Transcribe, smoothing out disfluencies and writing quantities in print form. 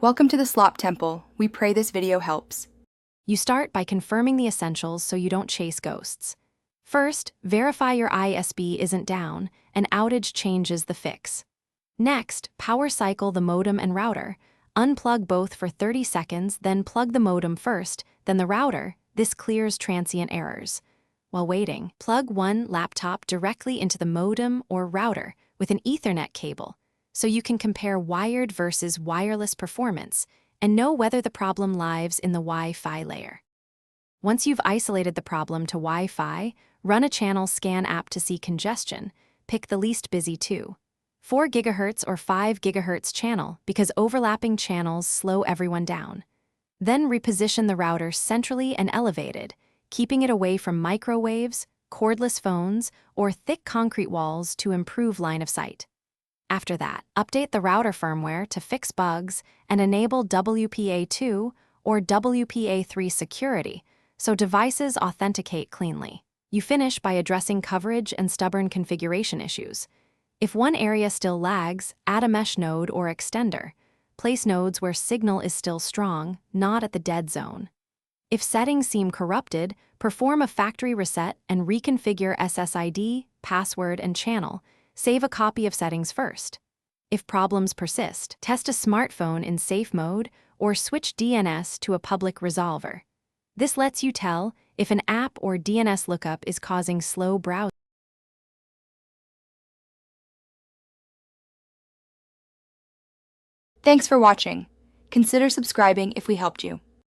Welcome to the Slop Temple. We pray this video helps. You start by confirming the essentials so you don't chase ghosts. First, verify your ISB isn't down. An outage changes the fix. Next, power cycle the modem and router. Unplug both for 30 seconds, then plug the modem first, then the router. This clears transient errors. While waiting, plug one laptop directly into the modem or router with an Ethernet cable, so you can compare wired versus wireless performance and know whether the problem lies in the Wi-Fi layer. Once you've isolated the problem to Wi-Fi, run a channel scan app to see congestion. Pick the least busy 4 GHz or 5 GHz channel because overlapping channels slow everyone down. Then reposition the router centrally and elevated, keeping it away from microwaves, cordless phones, or thick concrete walls to improve line of sight. After that, update the router firmware to fix bugs and enable WPA2 or WPA3 security so devices authenticate cleanly. You finish by addressing coverage and stubborn configuration issues. If one area still lags, add a mesh node or extender. Place nodes where signal is still strong, not at the dead zone. If settings seem corrupted, perform a factory reset and reconfigure SSID, password, and channel. Save a copy of settings first. If problems persist, test a smartphone in safe mode or switch DNS to a public resolver. This lets you tell if an app or DNS lookup is causing slow browsing. Thanks for watching. Consider subscribing if we helped you.